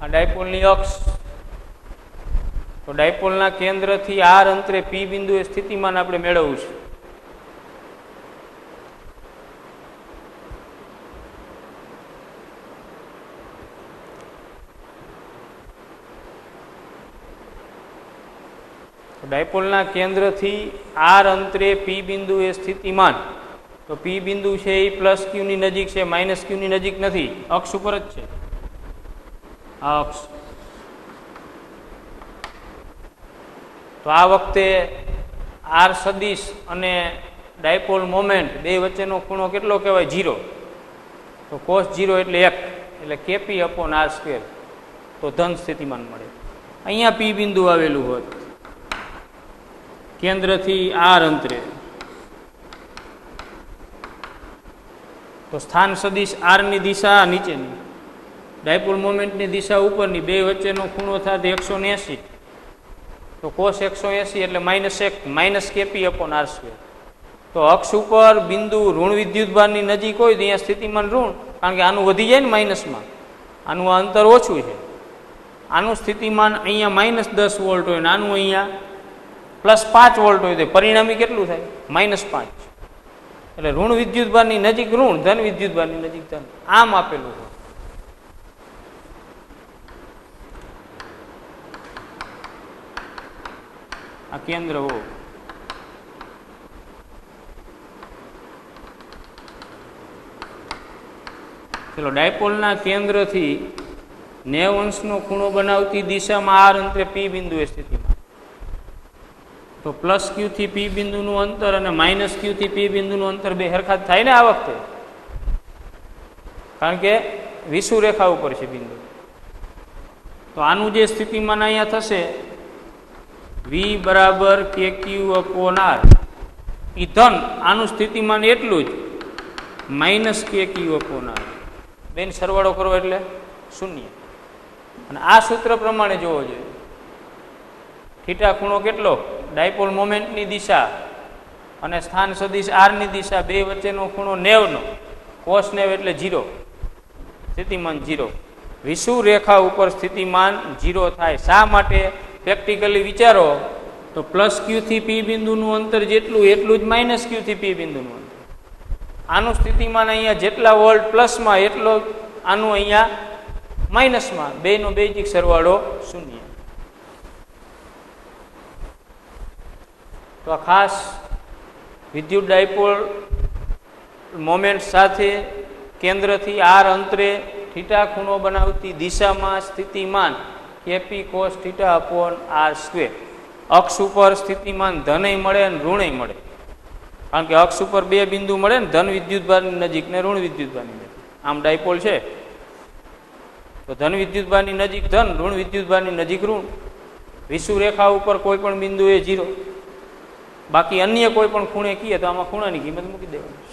ડાયપોલની અક્ષ, તો ડાયપોલના કેન્દ્રથી r અંતરે p બિંદુએ સ્થિતિમાન આપણે મેળવવું છે. ડાયપોલના કેન્દ્રથી આર અંતરે પી બિંદુ એ સ્થિતિમાન, તો પી બિંદુ છે એ પ્લસ ક્યુની નજીક છે, માઇનસ ક્યુની નજીક નથી, અક્ષ ઉપર જ છે. આ અક્ષ. તો આ વખતે આર સદિશ અને ડાયપોલ મોમેન્ટ બે વચ્ચેનો ખૂણો કેટલો કહેવાય? 0. તો cos 0 એટલે 1, એટલે કેપી અપોન આર સ્ક્વેર, તો ધન સ્થિતિમાન મળે. અહીંયા પી બિંદુ આવેલું હોત કેન્દ્રથી આર અંતરે, તો સ્થાન સદિશ આરની દિશા નીચેની, ડાયપોલ મોમેન્ટની દિશા ઉપરની, બે વચ્ચેનો ખૂણો થાય 180, તો cos 180 એટલે -1 minus KP upon R square. તો અક્ષ ઉપર બિંદુ ઋણ વિદ્યુતભારની નજીક હોય તો અહીંયા સ્થિતિમાન ઋણ, કારણ કે આનું વધી જાય ને માઇનસમાં, આનું આ અંતર ઓછું છે. આનું સ્થિતિમાન અહીંયા -10 વોલ્ટ હોય ને આનું અહીંયા +5 વોલ્ટ હોય, તો પરિણામી કેટલું થાય? -5. એટલે ઋણ વિદ્યુતભારની નજીક ઋણ, ધન વિદ્યુતભારની નજીક ધન, આમ આપેલું છે. આ કેન્દ્ર હો. ચલો, ડાયપોલના કેન્દ્રથી 90 અંશનો ખૂણો બનાવતી દિશામાં આર અંતરે પી બિંદુ એ સ્થિતિમાં, તો પ્લસ ક્યુ થી પી બિંદુનું અંતર અને માઇનસ ક્યુ થી પી બિંદુનું અંતર બે હરખા થાય ને આ વખતે, કારણ કે વિષુવ રેખા ઉપર છે બિંદુ. તો આનું જે સ્થિતિમાન અહીંયા થશે વી બરાબર કે ક્યુ અપોન આર, ઈ ધન, આનું સ્થિતિમાન એટલું જ માઇનસ કે ક્યુ અપોન આર, બેન સરવાળો કરો એટલે 0. અને આ સૂત્ર પ્રમાણે જોવો જોઈએ. થીટા ખૂણો કેટલો? ડાયપોલ મોમેન્ટની દિશા અને સ્થાન સદિશ આરની દિશા બે વચ્ચેનો ખૂણો 90 નો, cos 90 એટલે 0, સ્થિતિમાન 0. વિષુવ રેખા ઉપર સ્થિતિમાન 0 થાય. શા માટે? પ્રેક્ટિકલી વિચારો તો પ્લસ ક્યુ થી પી બિંદુનું અંતર જેટલું એટલું જ માઇનસ ક્યુ થી પી બિંદુનું અંતર. આનું સ્થિતિમાન અહીંયા જેટલા વોલ્ટ પ્લસમાં એટલો આનું અહીંયા માઇનસમાં, બેનો બેઝિક સરવાળો 0. તો આ ખાસ વિદ્યુત ડાયપોલ મોમેન્ટ સાથે કેન્દ્રથી આર અંતરે થીટા ખૂણો બનાવતી દિશામાં સ્થિતિમાન KP cos theta upon R square. અક્ષ ઉપર સ્થિતિમાન ધનય મળે અને ઋણય મળે, કારણ કે અક્ષ ઉપર બે બિંદુ મળે ને, ધન વિદ્યુતભારની નજીક ને ઋણ વિદ્યુતભારની નજીક. આમ ડાયપોલ છે તો ધન વિદ્યુતભારની નજીક ધન, ઋણ વિદ્યુતભારની નજીક ઋણ. વિષુવ રેખા ઉપર કોઈ પણ બિંદુ એ 0, બાકી અન્ય કોઈ પણ ખૂણે કીએ તો આમાં ખૂણાની કિંમત મૂકી દેવાની.